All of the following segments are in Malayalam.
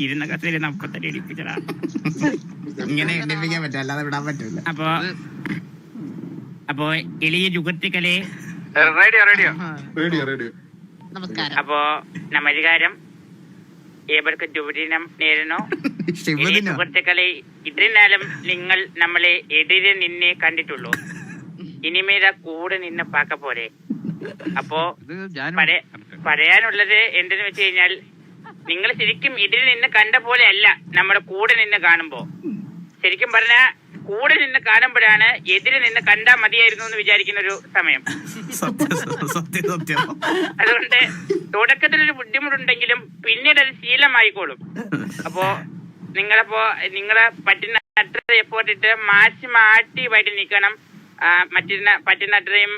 ഇരുന്ന കസേര നമുക്കത്തന്നെ ഇടിപ്പിച്ചടാ. ഇങ്ങനെ എണ്ണിപ്പിക്കാൻ പറ്റും, അല്ലാതെ വിടാൻ പറ്റില്ല. അപ്പോ എളിയ സുഹൃത്തുക്കളെ, അപ്പോ നമസ്കാരം. ഏവർക്കും ശുഭദിനം നേരുന്നു. സുഹൃത്തുക്കളെ, ഇത്രയും നേരം നിങ്ങൾ നമ്മളെ എതിരെ നിന്നെ കണ്ടിട്ടുള്ളൂ. ഇനിമേത കൂടെ നിന്ന് പാക്ക പോരെ. അപ്പോ പറയാനുള്ളത് എന്തെന്ന് വെച്ച് കഴിഞ്ഞാൽ, നിങ്ങൾ ശരിക്കും എതിരെ നിന്ന് കണ്ട പോലെ അല്ല നമ്മുടെ കൂടെ നിന്ന് കാണുമ്പോ. ശരിക്കും പറഞ്ഞാ കൂടെ നിന്ന് കാണുമ്പോഴാണ് എതിരെ നിന്ന് കണ്ടാ മതിയായിരുന്നു എന്ന് വിചാരിക്കുന്ന ഒരു സമയം. അതുകൊണ്ട് തുടക്കത്തിലൊരു ബുദ്ധിമുട്ടുണ്ടെങ്കിലും പിന്നീട് അത് ശീലമായിക്കോളും. അപ്പോ നിങ്ങളെ പറ്റുന്ന അത്ര എഫോർട്ട് ഇട്ട് ആക്റ്റീവായിട്ട് നിൽക്കണം. പറ്റുന്ന അത്രയും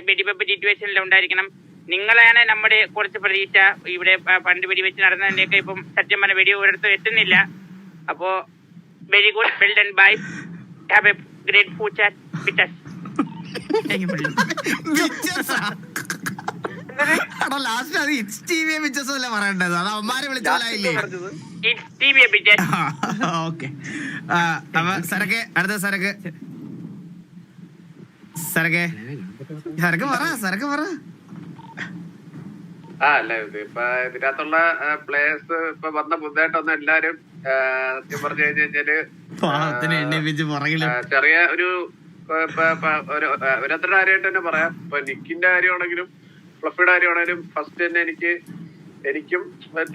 വെടിവെപ്പ് സിറ്റുവേഷനിൽ ഉണ്ടായിരിക്കണം. നിങ്ങളാണ് നമ്മുടെ കുറച്ച് പ്രതീക്ഷ. ഇവിടെ പണ്ട് വെടിവെച്ച് നടന്നതിന്റെയൊക്കെ ഇപ്പം സത്യം പറഞ്ഞ വെടി ഒരിടത്തും എത്തുന്നില്ല. അപ്പോ very good, well done, bye, have a great future with us. Last അത് ഇറ്റ്സ് ടിവിയെ പിക്ചേഴ്സ് അല്ലേ പറയേണ്ടത്? അത് അവന്മാരെ വിളിച്ച പോലായില്ലേ? ഓക്കെ. അപ്പൊ സരക്കെ അടുത്ത സരക്ക് പറ. അല്ല ഇപ്പൊ ഇതിനകത്തുള്ള പ്ലേയേഴ്സ് ഇപ്പൊ വന്ന പുതുതായിട്ടൊന്നും എല്ലാരും സത്യം പറഞ്ഞു കഴിഞ്ഞാല് ചെറിയ ഒരു ഓരോരുത്തരുടെ കാര്യമായിട്ട് തന്നെ പറയാം. ഇപ്പൊ നിക്കിന്റെ കാര്യമാണെങ്കിലും ഫ്ലഫിയുടെ കാര്യമാണെങ്കിലും ഫസ്റ്റ് തന്നെ എനിക്കും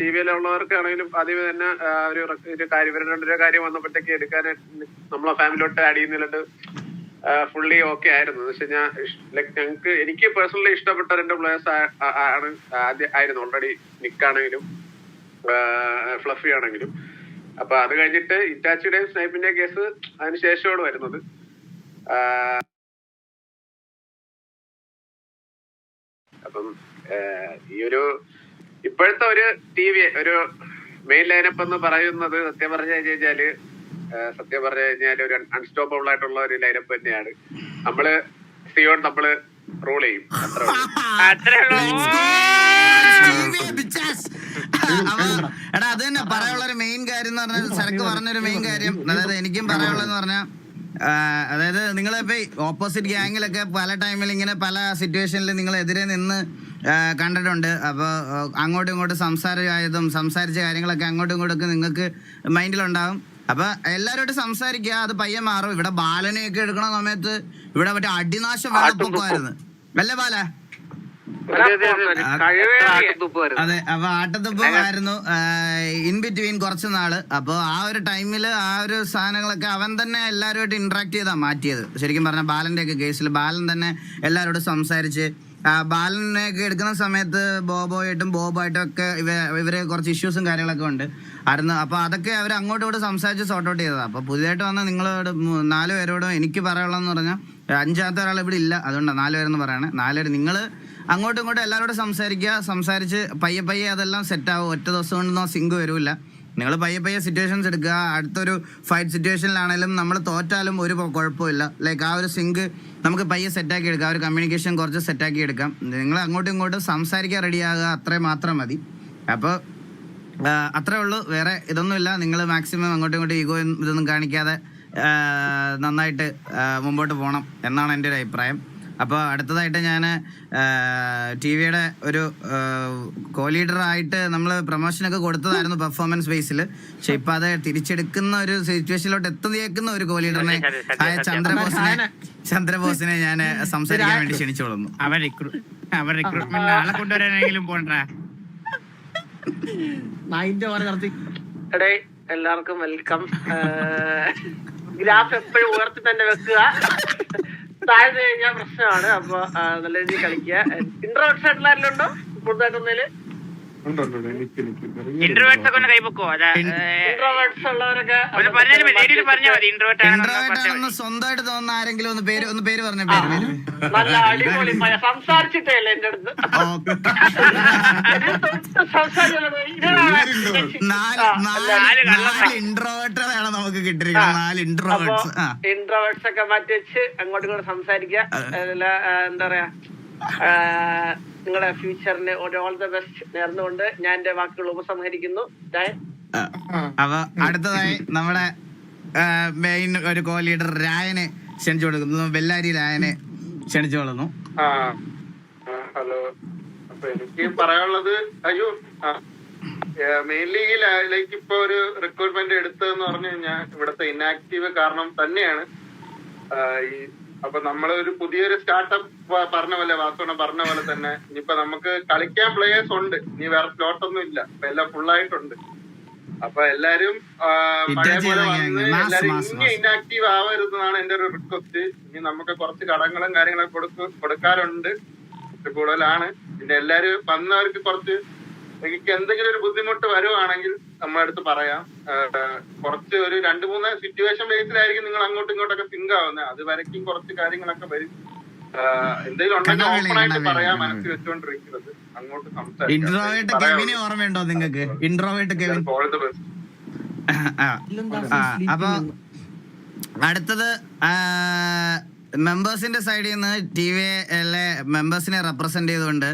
ടി വിയിലുള്ളവർക്കാണെങ്കിലും ആദ്യമേ തന്നെ ഒരു കാര്യം ഇവരുടെ കാര്യം വന്നപ്പോഴത്തേക്ക് എടുക്കാൻ നമ്മളെ ഫാമിലിയോട്ട് ആഡ് ചെയ്യുന്നില്ലിട്ട് ഫുള്ളി ഓക്കെ ആയിരുന്നു. എന്ന് വെച്ച് കഴിഞ്ഞാൽ എനിക്ക് പേഴ്സണലി ഇഷ്ടപ്പെട്ട രണ്ട് പ്ലേയേഴ്സ് ആയിരുന്നു ഓൾറെഡി, നിക്കാണെങ്കിലും ഫ്ലഫി ആണെങ്കിലും. അപ്പൊ അത് കഴിഞ്ഞിട്ട് ഇറ്റാച്ചിയുടെയും സ്നൈപ്പിന്റെയും കേസ് അതിന് ശേഷമാണ് വരുന്നത്. അപ്പം ഈ ഒരു ഇപ്പോഴത്തെ ഒരു ഒരു മെയിൻ ലൈനപ്പ് എന്ന് പറയുന്നത് സത്യം പറഞ്ഞു കഴിഞ്ഞാല് ഒരു അൺസ്റ്റോപ്പബിൾ ആയിട്ടുള്ള ഒരു ലൈനപ്പ് തന്നെയാണ്. നമ്മള് സിയോൺ നമ്മള് റൂൾ ചെയ്യും. എടാ അത് തന്നെ പറയാനുള്ള ഒരു മെയിൻ കാര്യം എന്ന് പറഞ്ഞാൽ, സരക്ക് പറഞ്ഞൊരു മെയിൻ കാര്യം, അതായത് എനിക്കും പറയാനുള്ളതെന്ന് പറഞ്ഞാൽ, അതായത് നിങ്ങളിപ്പോ ഓപ്പോസിറ്റ് ഗ്യാങ്ങിലൊക്കെ പല ടൈമിൽ ഇങ്ങനെ പല സിറ്റുവേഷനിൽ നിങ്ങൾ എതിരെ നിന്ന് കണ്ടിട്ടുണ്ട്. അപ്പോൾ അങ്ങോട്ടും ഇങ്ങോട്ടും സംസാരിച്ച കാര്യങ്ങളൊക്കെ അങ്ങോട്ടും ഇങ്ങോട്ടൊക്കെ നിങ്ങൾക്ക് മൈൻഡിലുണ്ടാവും. അപ്പൊ എല്ലാവരോടും സംസാരിക്കുക, അത് പയ്യെ മാറും. ഇവിടെ ബാലനെയൊക്കെ എടുക്കണ സമയത്ത് ഇവിടെ മറ്റേ അടിനാശം വെള്ളപ്പൊക്കമായിരുന്നു അല്ലേ ബാല? അതെ, അപ്പൊ ആട്ടത്തുപ്പമായിരുന്നു ഇൻ ബിറ്റ്വീൻ കുറച്ച് നാള്. അപ്പൊ ആ ഒരു ടൈമില് ആ ഒരു സാധനങ്ങളൊക്കെ അവൻ തന്നെ എല്ലാവരുമായിട്ട് ഇന്ററാക്ട് ചെയ്താ മാറ്റിയത്. ശരിക്കും പറഞ്ഞ ബാലന്റെ ഒക്കെ കേസിൽ ബാലൻ തന്നെ എല്ലാവരോടും സംസാരിച്ച്, ബാലനെയൊക്കെ എടുക്കുന്ന സമയത്ത് ബോബോയിട്ടും ഒക്കെ ഇവര് കുറച്ച് ഇഷ്യൂസും കാര്യങ്ങളൊക്കെ ആയിരുന്നു. അപ്പൊ അതൊക്കെ അവർ അങ്ങോട്ടും ഇങ്ങോട്ട് സംസാരിച്ച് സോർട്ട് ഔട്ട് ചെയ്തതാണ്. അപ്പൊ പുതിയതായിട്ട് വന്ന നിങ്ങളോട് 4 പേരോടും എനിക്ക് പറയാനുള്ളതെന്ന് പറഞ്ഞാൽ, 5ാമത്തെ ഒരാൾ ഇവിടെ ഇല്ല, അതുകൊണ്ടാണ് 4 പേരെന്ന് പറയണേ. 4 പേര് നിങ്ങൾ അങ്ങോട്ടും ഇങ്ങോട്ടും എല്ലാവരോടും സംസാരിച്ച് പയ്യെ അതെല്ലാം സെറ്റ് ആവും. ഒറ്റ ദിവസം കൊണ്ടൊന്നും സിങ്ക് വരില്ല. നിങ്ങൾ പയ്യെ സിറ്റുവേഷൻസ് എടുക്കുക. അടുത്തൊരു ഫൈറ്റ് സിറ്റുവേഷനിലാണെങ്കിലും നമ്മൾ തോറ്റാലും ഒരു കുഴപ്പമില്ല. ലൈക്ക് ആ ഒരു സിങ്ക് നമുക്ക് പയ്യെ സെറ്റാക്കി എടുക്കാം. ഒരു കമ്മ്യൂണിക്കേഷൻ കുറച്ച് സെറ്റാക്കി എടുക്കാം. നിങ്ങൾ അങ്ങോട്ടും ഇങ്ങോട്ടും സംസാരിക്കാൻ റെഡിയാകുക, അത്രയും മാത്രം മതി. അപ്പോൾ അത്രേ ഉള്ളൂ, വേറെ ഇതൊന്നുമില്ല. നിങ്ങൾ മാക്സിമം അങ്ങോട്ടും ഇങ്ങോട്ടും ഈഗോ ഇതൊന്നും കാണിക്കാതെ നന്നായിട്ട് മുമ്പോട്ട് പോകണം എന്നാണ് എൻ്റെ ഒരു അഭിപ്രായം. അപ്പോൾ അടുത്തതായിട്ട് ഞാൻ ടി വിയുടെ ഒരു കോ ലീഡറായിട്ട് നമ്മൾ പ്രൊമോഷനൊക്കെ കൊടുത്തതായിരുന്നു പെർഫോമൻസ് ബേസിൽ. പക്ഷെ ഇപ്പം അത് തിരിച്ചെടുക്കുന്ന ഒരു സിറ്റുവേഷനിലോട്ട് എത്തുന്ന ഒരു കോ ലീഡറിനെ ചന്ദ്രബോസിനെ ഞാൻ സംസാരിക്കാൻ വേണ്ടി ക്ഷണിച്ചോളുന്നു. എല്ലാവർക്കും വെൽക്കം. ഗ്രാഫ് എപ്പോഴും ഉയർത്തി തന്നെ വെക്കുക, താഴ്ന്നു കഴിഞ്ഞാൽ പ്രശ്നമാണ്. അപ്പൊ നല്ല രീതിയിൽ കളിക്കുക. ഇൻട്രോവേർട്സ് ആയിട്ടുള്ള ആരെങ്കിലും ഉണ്ടോ പുതുതായിട്ടൊന്നേല്? സ്വന്തമായിട്ട് തോന്നുന്ന ആരെങ്കിലും ഒന്ന് പേര് പറഞ്ഞ നല്ല അടിപൊളി സംസാരിച്ചിട്ടേ അല്ലേ എന്റെ അടുത്ത് ഇൻട്രോവേർട്ടാണ് നമുക്ക് കിട്ടിയിരിക്കുന്നത്. ഇൻട്രോവേർട്സ് ഒക്കെ മാറ്റി വെച്ച് അങ്ങോട്ടും ഇങ്ങോട്ട് സംസാരിക്കുക. എന്താ പറയാ, നിങ്ങളുടെ ഫ്യൂച്ചറിന് ഓൾ ദ ബെസ്റ്റ് നേർന്നുകൊണ്ട് ഞാൻ എന്റെ വാക്കുകൾ ഉപസംഹരിക്കുന്നു. അപ്പൊ അടുത്തതായി നമ്മുടെ മെയിൻ ഒരു കോ ലീഡർ രായനെ ക്ഷണിച്ചു കൊടുക്കുന്നു. ബെല്ലാരി രായനെ ക്ഷണിച്ചോളുന്നു. ഹലോ. അപ്പൊ എനിക്ക് പറയാനുള്ളത് മെയിൻലി ലൈക്ക് ഇപ്പൊ ഒരു റിക്രൂട്ട്മെന്റ് എടുത്തതെന്ന് പറഞ്ഞു കഴിഞ്ഞാൽ ഇവിടുത്തെ ഇനാക്റ്റീവ് കാരണം തന്നെയാണ്. അപ്പൊ നമ്മളൊരു പുതിയൊരു സ്റ്റാർട്ടപ്പ് പറഞ്ഞ പോലെ വാസുവിനെ പറഞ്ഞ പോലെ തന്നെ ഇനിയിപ്പൊ നമുക്ക് കളിക്കാൻ പ്ലേയേഴ്സ് ഉണ്ട്. ഇനി വേറെ സ്ലോട്ട് ഒന്നും ഇല്ല. അപ്പൊ എല്ലാം ഫുള്ളായിട്ടുണ്ട്. അപ്പൊ എല്ലാരും പഴയ പോലെ വന്ന് എല്ലാരും ഇനി ഇനാക്റ്റീവ് ആവരുതെന്നാണ് എന്റെ ഒരു റിക്വസ്റ്റ്. ഇനി നമുക്ക് കുറച്ച് കടങ്ങളും കാര്യങ്ങളൊക്കെ കൊടുക്കാറുണ്ട്, കൂടുതലാണ്. പിന്നെ എല്ലാരും വന്നവർക്ക് കുറച്ച് എനിക്ക് എന്തെങ്കിലും ഒരു ബുദ്ധിമുട്ട് വരുവാണെങ്കിൽ നമ്മളെ അടുത്ത് പറയാം. കുറച്ച് ഒരു 2-3 സിറ്റുവേഷൻ ബേസിലായിരിക്കും നിങ്ങൾ അങ്ങോട്ടും ഇങ്ങോട്ടൊക്കെ തിങ്ക് ആവുന്നത്. അത് വരയ്ക്കും കുറച്ച് കാര്യങ്ങളൊക്കെ വരും. എന്തെങ്കിലും ഉണ്ടെങ്കിൽ ഓപ്പൺ ആയിട്ട് പറയാം, മനസ്സിൽ വെച്ചുകൊണ്ടിരിക്കുന്നത്. അങ്ങോട്ട് സംസാരിക്കാം. ഓർമ്മയുണ്ടോ നിങ്ങൾക്ക് ഇൻട്രോവേർട്ട് കെവിൻ? അപ്പൊ അടുത്തത് മെമ്പേഴ്സിന്റെ സൈഡിൽ നിന്ന് TVയിലെ മെമ്പേഴ്സിനെ റെപ്രസെന്റ് ചെയ്തുകൊണ്ട്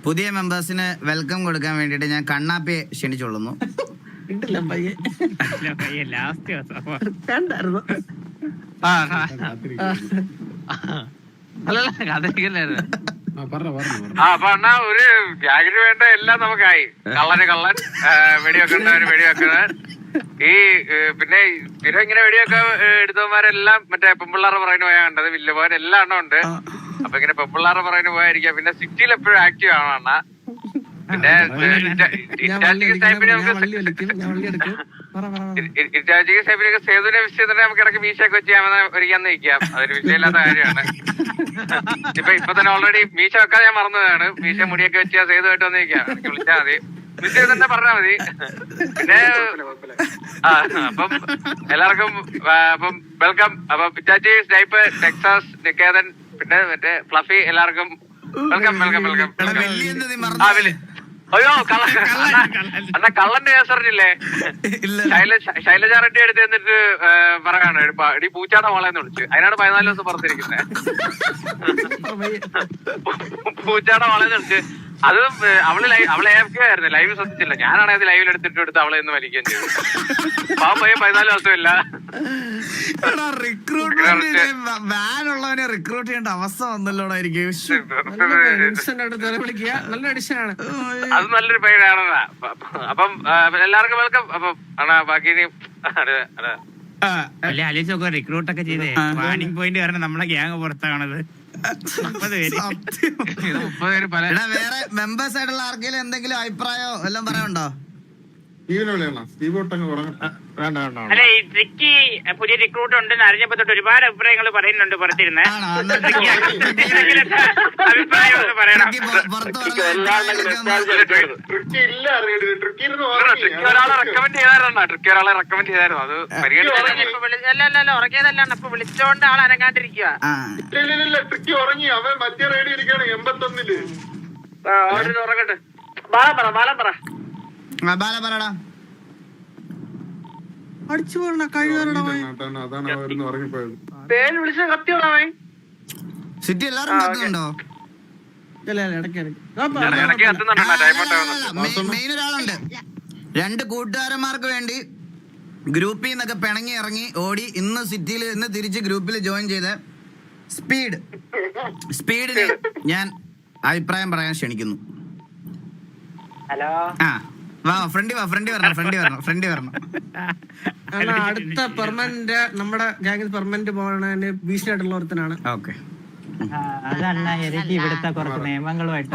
പുതിയ മെമ്പേഴ്സിന് വെൽക്കം കൊടുക്കാൻ വേണ്ടിട്ട് ഞാൻ കണ്ണാപ്പിയെ ക്ഷണിച്ചോളുന്നു. അപ്പൊ എന്നാ ഒരു ഗ്യാങ്ങിന് വേണ്ട എല്ലാം നമുക്കായി. കള്ളന് കള്ളൻ, വെടിവെക്കുന്നവര് വെടിവെക്കുന്നവർ, ഈ പിന്നെ സ്ഥിരം ഇങ്ങനെ വെടിയൊക്കെ എടുത്തവന്മാരെല്ലാം മറ്റേ പെമ്പിള്ളാറ് പറയുന്ന പോയാ കണ്ടത്. വില്ലപോൻ എല്ലാം എണ്ണം ഉണ്ട്. അപ്പൊ ഇങ്ങനെ പെമ്പിള്ളാറ് പറയുന്ന പോയായിരിക്കാം. പിന്നെ സിറ്റിയിൽ എപ്പോഴും ആക്റ്റീവ് ആണ് അണ്ണ. പിന്നെ സേതുവിനെ വിഷയത്തിന് നമുക്ക് ഇടയ്ക്ക് മീശയൊക്കെ വെച്ച് ഒരിക്കാന്ന് നിൽക്കാം. അതൊരു വിഷയമില്ലാത്ത കാര്യമാണ്. ഇപ്പൊ തന്നെ ഓൾറെഡി മീശ വെക്കാൻ ഞാൻ മറന്നതാണ്. മീശ മുടിയൊക്കെ വെച്ചാൽ സേതുമായിട്ട് വന്ന് നിൽക്കാം. വിളിച്ചാൽ മതി, വിഷയം തന്നെ പറഞ്ഞാൽ മതി. പിന്നെ അപ്പം എല്ലാവർക്കും അപ്പം വെൽക്കം. അപ്പൊ പിറ്റാച്ചി, സ്നൈപ്പ്, ടെക്സാസ്, നിക്കേതൻ, പിന്നെ മറ്റേ ഫ്ലഫി, എല്ലാവർക്കും വെൽക്കം വെൽക്കം വെൽക്കം. അയ്യോ അണ്ണാ കള്ളന്റെ കേസ് അറിഞ്ഞില്ലേ? ശൈലജ റെഡ്ഡി എടുത്ത് എന്നിട്ട് പറയാണ് ഇടി പൂച്ചാട മോളെന്ന് വിളിച്ചു. അതിനാണ് 14 ദിവസം പുറത്തിരിക്കുന്നത്. പൂച്ചാട മോളെന്ന് വിളിച്ച്. അത് അവള് AFK ആയിരുന്നു, ലൈവ് ശ്രദ്ധിച്ചില്ല. ഞാനാണെ അത് ലൈവിൽ എടുത്തിട്ട് അവളെ ഇന്ന് വലിക്കുകയും ചെയ്തു. പാവം പയ്യൻ 14 ദിവസമില്ല. വാനുള്ളവനെ റിക്രൂട്ട് ചെയ്യേണ്ട അവസ്ഥ വന്നല്ലോടാ. അത് നല്ലൊരു പേരാണ്. അപ്പം എല്ലാവർക്കും വെൽക്കം. അപ്പം ആണാ ബാക്കി അലീസൊക്കെ റിക്രൂട്ട് ഒക്കെ ചെയ്തേ വാണിംഗ് പോയിന്റ് കാരണം നമ്മളെ ഗ്യാങ് പുറത്താണത്. 30 പേര്. വേറെ മെമ്പേഴ്സ് ആയിട്ടുള്ള ആർക്കെങ്കിലും എന്തെങ്കിലും അഭിപ്രായോ എല്ലാം പറയാനുണ്ടോ? അല്ലെ ഈ ട്രിക്കി പുതിയ റിക്രൂട്ട് ഉണ്ടെന്ന് അറിഞ്ഞപ്പോ തൊട്ട് ഒരുപാട് അഭിപ്രായങ്ങൾ പറയുന്നുണ്ട് പുറത്തിരുന്ന്. അഭിപ്രായം ഒന്ന് പറയണം. ഒരാളെ റെക്കമെൻഡ് ചെയ്തായിരുന്നു. അത് അല്ലല്ലോ ഉറങ്ങിയതല്ലാണ്. അപ്പൊ വിളിച്ചോണ്ട് ആൾ അനങ്ങാണ്ടിരിക്കുക. ട്രിക്കി ഉറങ്ങി. അവൻ മറ്റേ റേഡിയോ ഇരിക്കുകയാണ് 81-ല്. ഉറങ്ങട്ടെ. ബാലം പറ ബാല പറടാ. അടിച്ചു പോണ കഴിവറട ഉറങ്ങിപ്പോയത്. പേര് വിളിച്ച കത്തിയോടാവേ. സിറ്റി എല്ലാരും കത്തുന്നുണ്ടോ? മെയിൻ ഒരാളുണ്ട്. 2 കൂട്ടുകാരന്മാർക്ക് വേണ്ടി ഗ്രൂപ്പിൽ നിന്നൊക്കെ പിണങ്ങി ഇറങ്ങി ഓടി ഇന്ന് തിരിച്ച് ഗ്രൂപ്പിൽ ജോയിൻ ചെയ്ത സ്പീഡിന് ഞാൻ അഭിപ്രായം പറയാൻ ക്ഷണിക്കുന്നു. ഹലോ. ഫ്രണ്ടി വരണം. അടുത്ത പെർമനന്റ് നമ്മുടെ ഗാങ്ങിൽ പെർമനന്റ് പോകാൻ ഭീഷണിയായിട്ടുള്ള ഒരുത്തനാണ്. ഓക്കെ. അതല്ല, എനിക്ക് ഇവിടുത്തെ കുറച്ച് നിയമങ്ങളുമായിട്ട്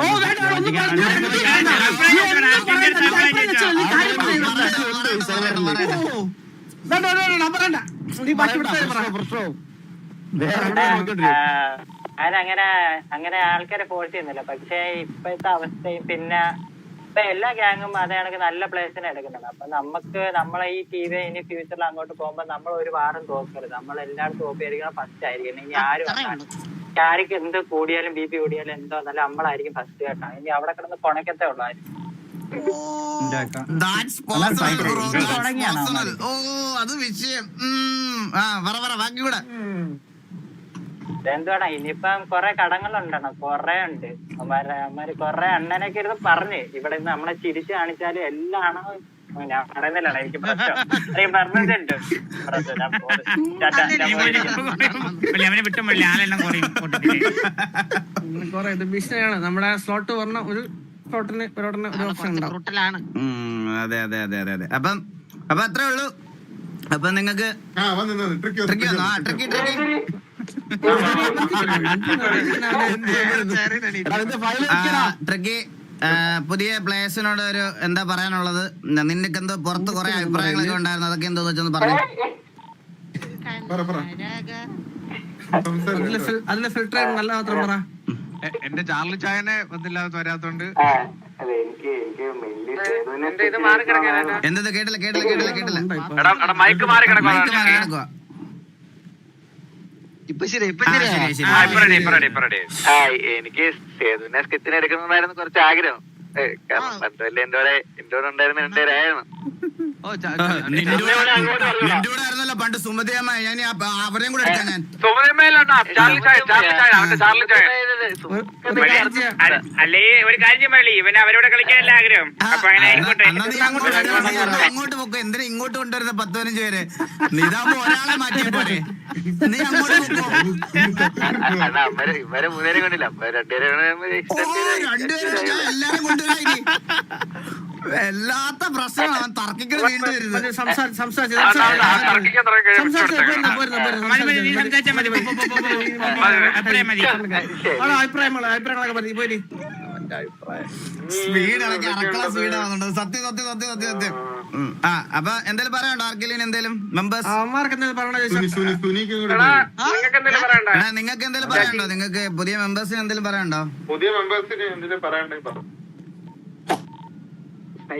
അങ്ങനെ ആൾക്കാരെ ഫോഴ്സ് ചെയ്യുന്നില്ല. പക്ഷെ ഇപ്പോഴത്തെ അവസ്ഥയും പിന്നെ ഇപ്പൊ എല്ലാ ഗ്യാങ്ങും അതേ കണക്ക് നല്ല പ്ലേസിനെ എടുക്കുന്നുണ്ട്. അപ്പൊ നമ്മളെ ഈ TV ഇനി ഫ്യൂച്ചറിൽ അങ്ങോട്ട് പോകുമ്പോ നമ്മൾ ഒരു വാറും തോക്കരുത്. നമ്മൾ എല്ലായിടത്തും തോപ്പിയായിരിക്കണം, ഫസ്റ്റ് ആയിരിക്കണം. ഇനി ആർക്ക് എന്ത് കൂടിയാലും BP കൂടിയാലും എന്തോ എന്നാലും നമ്മളായിരിക്കും ഫസ്റ്റ് കേട്ടോ. ഇനി അവിടെ കിടന്ന് കൊണക്കത്തേ ഉള്ളു ആരും. അത് വിഷയം. ബാക്കി കൂടെ എന്തുവാടാ ഇനിയിപ്പം കൊറേ കടങ്ങളുണ്ടോ? കൊറേ ഉണ്ട്. അമ്മാര് കൊറേ അണ്ണനൊക്കെ ഇരുന്ന് പറഞ്ഞ് ഇവിടെ നിന്ന് നമ്മളെ ചിരിച്ചു കാണിച്ചാലും എല്ലാം ആണോ ഞാൻ പറയുന്നില്ലാണ് എനിക്ക് പ്രശ്നം. പറഞ്ഞിട്ടുണ്ട് അവനെ വിട്ടുമില്ല ആളെല്ലാം കുറയും. കൊറേ ഇത് ഭീഷണിയാണ്. നമ്മുടെ സ്ലോട്ട് പറഞ്ഞ ഒരു സ്ലോട്ടിന് ഒരു ഓപ്ഷൻ ഉണ്ടാവും. അതെ അതെ അതെ അതെ അതെ. അപ്പൊ അത്രേ ഉള്ളൂ. അപ്പൊ നിങ്ങക്ക് ട്രിക്കി പുതിയ പ്ലേയേഴ്സിനോട് ഒരു എന്താ പറയാനുള്ളത്? നിനക്ക് എന്തോ പുറത്ത് കുറെ അഭിപ്രായങ്ങളൊക്കെ ഉണ്ടായിരുന്നു, അതൊക്കെ എന്തോ വെച്ചൊന്ന് പറഞ്ഞു. അതിലെ ഫിൽട്ടർ നല്ല മാത്രം പറ. എന്റെ ചാർലി ചായനെ വന്നില്ലാതെ വരാത്തോണ്ട് എന്തത് കേട്ടില്ല കേട്ടില്ല കേട്ടില്ല കേട്ടില്ല. മൈക്ക് മാറി കിടക്കുക. എനിക്ക് സേതുവിനെ സ്കെച്ചിന് എടുക്കുന്നതായിരുന്നു കുറച്ച് ആഗ്രഹം. കാരണം പണ്ടല്ലേ എന്റെ ഉണ്ടായിരുന്ന രണ്ടുപേരായിരുന്നു. നിന്റെകൂടായിരുന്നല്ലോ പണ്ട് സുമതിയമ്മ. ഞാൻ അവരെയും കൂടെ എടുക്കാൻ ഞാൻ അല്ലേ ഒരു കാര്യം പറയല്ലേ, ഇവന് അവരോട് കളിക്കാനല്ല ആഗ്രഹം. അപ്പൊ അങ്ങനെ ആയിക്കോട്ടെ. അങ്ങോട്ട് പോക്കോ. എന്തിനാ ഇങ്ങോട്ട് കൊണ്ടുവരുന്ന 10-15 പേര്? ഇതാകുമ്പോ ഒരാളെ മാറ്റിയ പോലെ. നീ അങ്ങോട്ട് പോക്കോ. ഇവരെ മൂന്നേരെ കൊണ്ടില്ല, രണ്ടുപേരും ഞാൻ എല്ലാരും കൊണ്ടുവരാ. വല്ലാത്ത പ്രശ്നമാണ്. അവൻ തർക്കിക്കൽ വീണ്ടും വരുന്നത്. അഭിപ്രായങ്ങളൊക്കെ മതി. പോയി സ്പീഡാണെങ്കിൽ അറക്കള സ്പീഡാവുന്നുണ്ട്. സത്യം സത്യം സത്യം സത്യം സത്യം. അപ്പൊ എന്തേലും പറയാനുണ്ടോ ആർക്കെങ്കിലും? എന്തേലും മെമ്പേഴ്സ് നിങ്ങൾക്ക് എന്തേലും പറയാനുണ്ടോ? നിങ്ങൾക്ക് പുതിയ മെമ്പേഴ്സിന് എന്തേലും പറയാനുണ്ടോ? പുതിയ മെമ്പേഴ്സിന് എന്തെങ്കിലും പറയാനുണ്ടെങ്കിൽ പറഞ്ഞു.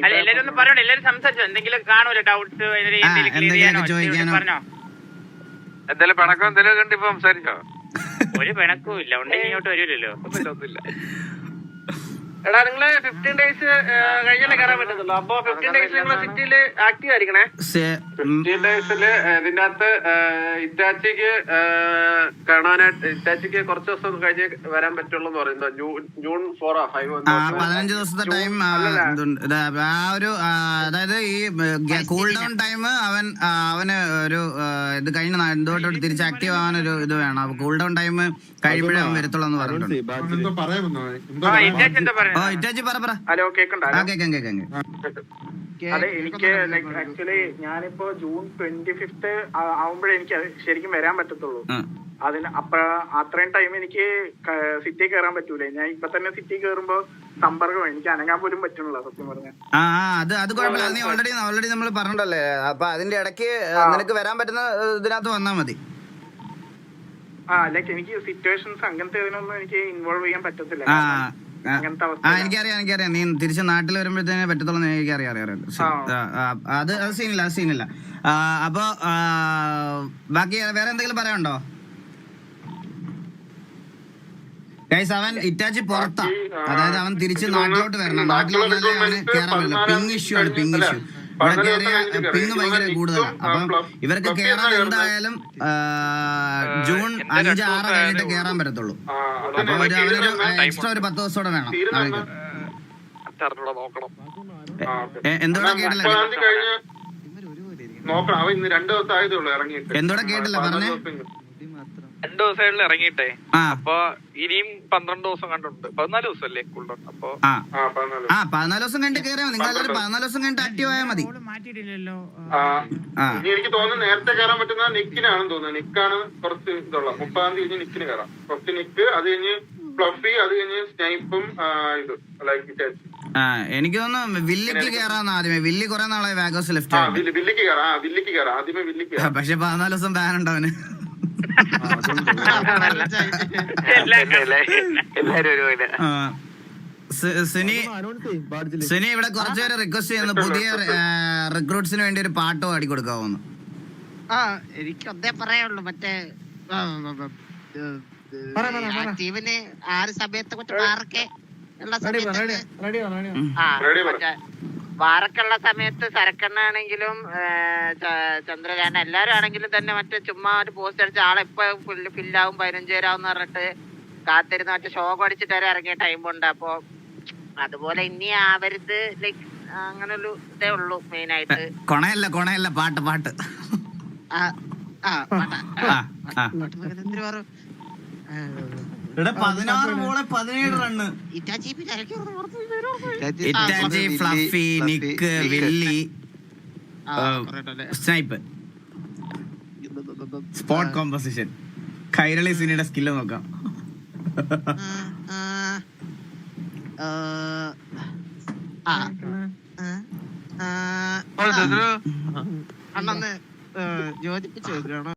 അല്ല എല്ലാരും ഒന്ന് പറയണോ? എല്ലാരും സംസാരിച്ചോ? എന്തെങ്കിലും കാണൂല ഡൗട്ട്സ് പറഞ്ഞോ? എന്തായാലും പിണക്കം എന്തെങ്കിലും കണ്ട് ഇപ്പൊ സംസാരിച്ചോ? ഒരു പിണക്കവും ഇല്ല. ഉണ്ടെങ്കിൽ ഇങ്ങോട്ട് വരൂലല്ലോ. എടാ നിങ്ങള് 15 days കഴിഞ്ഞാലേ കയറാൻ പറ്റത്തുള്ളൂ. അപ്പൊ 15 days നിങ്ങള് സിറ്റിയില് ആക്റ്റീവ് ആയിരിക്കണേ. 15 daysല് ഇതിനകത്ത് ഇറ്റാച്ചിക്ക് കാണാനായിട്ട് ഇറ്റാച്ചിക്ക് കുറച്ച് ദിവസം കഴിഞ്ഞ് വരാൻ പറ്റുള്ളൂ എന്ന് പറയുന്നത്. ജൂൺ 4 5 15 ദിവസത്തെ ടൈം. ആ ഒരു അതായത് ഈ കൂൾ ഡൗൺ ടൈം അവന് ഒരു ഇത് കഴിഞ്ഞ എന്തുകൊണ്ടോട്ട് തിരിച്ച് ആക്റ്റീവ് ആവാൻ ഒരു ഇത് വേണം. അപ്പൊ കൂൾ ഡൗൺ ടൈം കഴിയുമ്പോഴേ അവൻ വരത്തുള്ളൂ എന്ന് പറഞ്ഞിട്ടുണ്ട്. ഇറ്റാച്ചി പറ. ഹലോ കേക്കണ്ട? കേക്കാം കേക്കാം. അതെ എനിക്ക് ആക്ച്വലി ഞാനിപ്പോ ജൂൺ 25th ആവുമ്പോഴേ എനിക്ക് ശരിക്കും വരാൻ പറ്റത്തുള്ളൂ. അതിന് അത്രയും ടൈം എനിക്ക് സിറ്റി കയറാൻ പറ്റൂലേ. ഞാൻ ഇപ്പൊ തന്നെ സിറ്റി കയറുമ്പോ സമ്പർക്കം എനിക്ക് അനങ്ങാൻ പോലും പറ്റുന്നില്ല സത്യം പറഞ്ഞാൽ. അത് കുഴപ്പമില്ല. നീ ഓൾറെഡി നമ്മൾ പറഞ്ഞിട്ടല്ലേ. അപ്പൊ അതിന്റെ ഇടയ്ക്ക് നിനക്ക് വരാൻ പറ്റുന്ന ഇതിനകത്ത് വന്നാ മതി. ലൈക്ക് എനിക്ക് സിറ്റുവേഷൻസ് അങ്ങനത്തെ ഇതിനൊന്നും എനിക്ക് ഇൻവോൾവ് ചെയ്യാൻ പറ്റത്തില്ല. എനിക്കറിയാം. നീ തിരിച്ച് നാട്ടിൽ വരുമ്പോഴത്തേനെ പറ്റത്തുള്ളൂ. എനിക്കറിയാം. അത് സീനില്ല. അപ്പൊ ബാക്കി വേറെ എന്തെങ്കിലും പറയാനുണ്ടോ? ഗൈസ് അവൻ ഇറ്റാച്ചി പുറത്താ. അതായത് അവൻ തിരിച്ച് നാട്ടിലോട്ട് വരണം. നാട്ടിൽ വന്നാലേ അവന് കേറാൻ പറ്റില്ല. പിങ് ഇഷ്യൂ ആണ്. ഇവിടെ കയറിയ പിങ് ഭയങ്കര കൂടുതലാണ്. അപ്പം ഇവർക്ക് കേറാൻ എന്തായാലും ജൂൺ 5-6 കഴിഞ്ഞിട്ട് കേറാൻ പറ്റത്തുള്ളൂ. അപ്പൊ അവരൊരു എക്സ്ട്രാ ഒരു 10 ദിവസം കൂടെ വേണം. എന്തോടെ കേട്ടില്ല? എന്തോടെ കേട്ടില്ല പറഞ്ഞേ? 2 ദിവസമായിട്ട് ഇറങ്ങിയിട്ടേ. അപ്പൊ ഇനിയും 12 ദിവസം കണ്ടുണ്ട്. 14 ദിവസം അല്ലേ കൂൾഡൗൺ? അപ്പൊ 14 ദിവസം കഴിഞ്ഞിട്ട് കയറിയാൽ മതി. നിങ്ങൾ 14 ദിവസം കഴിഞ്ഞിട്ട് ആക്റ്റീവ് ആയാൽ മതി. മാറ്റിയിട്ടില്ലല്ലോ. എനിക്ക് തോന്നുന്നു നേരത്തെ കയറാൻ പറ്റുന്ന നിക്കിനാണെന്ന് തോന്നുന്നു. നിക്കാണ് കുറച്ച് ഇതുള്ള 30-ാം തീയതി നിക്കിന് കയറാം. ഫസ്റ്റ് നിക്ക്, അത് കഴിഞ്ഞ് ഫ്ലഫി, അത് കഴിഞ്ഞ് സ്നൈപ്പും ഇത് ലൈക്ക് ഇറ്റാച്ചി. എനിക്ക് തോന്നുന്നു വില്ലിക്ക് കയറാന്ന് ആദ്യമേ. വില്ലി കുറെ നാളെ വാഗോസ് ലെഫ്റ്റ്. വില്ലിക്ക് കയറാം. ആദ്യമേ വില്ലിക്ക് കയറാം. പക്ഷെ 14 ദിവസം ബാൻ ഉണ്ടവന്. സുനി ഇവിടെ കുറച്ചുപേരെ റിക്വസ്റ്റ് ചെയ്യുന്നു പുതിയ റിക്രൂട്ട്സിന് വേണ്ടി ഒരു പാട്ട് പാടി കൊടുക്കാവോന്ന്. എനിക്ക് ഒന്നേ പറയാനുള്ളൂ. മറ്റേ ടീമിന് ആ ഒരു സമയത്തെ കുറിച്ച് മാറൊക്കെ ഉള്ള സമയത്ത് വാറക്കുള്ള സമയത്ത് സരക്കണ്ണാണെങ്കിലും ചന്ദ്രകാരൻ എല്ലാരും ആണെങ്കിലും തന്നെ മറ്റേ ചുമ്മാ ഒരു പോസ്റ്റ് അടിച്ച ആളെ ഇപ്പൊ ഫില്ലാവും 15 പേരാവും പറഞ്ഞിട്ട് കാത്തിരുന്ന് മറ്റേ ഷോക്ക് അടിച്ചിട്ട് വരെ ഇറങ്ങിയ ടൈമുണ്ട്. അപ്പൊ അതുപോലെ ഇനി ആവരുത്, ലൈക്ക് അങ്ങനെ ഒരു ഇതേ ഉള്ളൂ മെയിൻ ആയിട്ട്. കൊണയല്ല പാട്ട് ഇവിടെ 16 ബോളെ 17 run. Itachi, Fluffy, Nick, Willy, Snipe, spot composition. Kairali സിനിയുടെ സ്കില്ല് നോക്കാം. അണ്ണന്ന് യോജിപ്പിച്ചു നോക്കണം.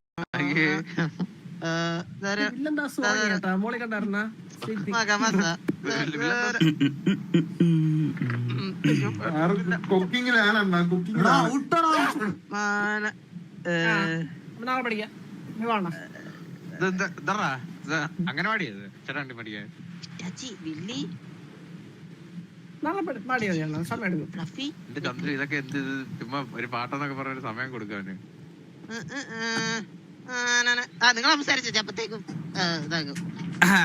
അങ്ങനെ പാടിയത് ചേട്ടാ പഠിക്കാൻ എന്റെ ചന്ദ്ര ഇതൊക്കെ എന്ത് ചുമ്മാ ഒരു പാട്ടെന്നൊക്കെ പറഞ്ഞ ഒരു സമയം കൊടുക്കാന് നിങ്ങൾ സംസാരിച്ചു അപ്പത്തേക്കും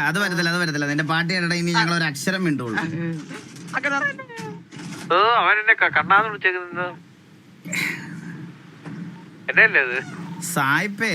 അത് വരത്തില്ല. നിന്റെ പാട്ട് കേട്ടാ ഇനി ഞങ്ങൾ ഒരു അക്ഷരം മിണ്ടുള്ളൂ. അവൻ എന്നെ കണ്ണാന്ന് വിളിച്ചേക്കുന്നത് എന്നെ അല്ലേ അത് സായിപ്പേ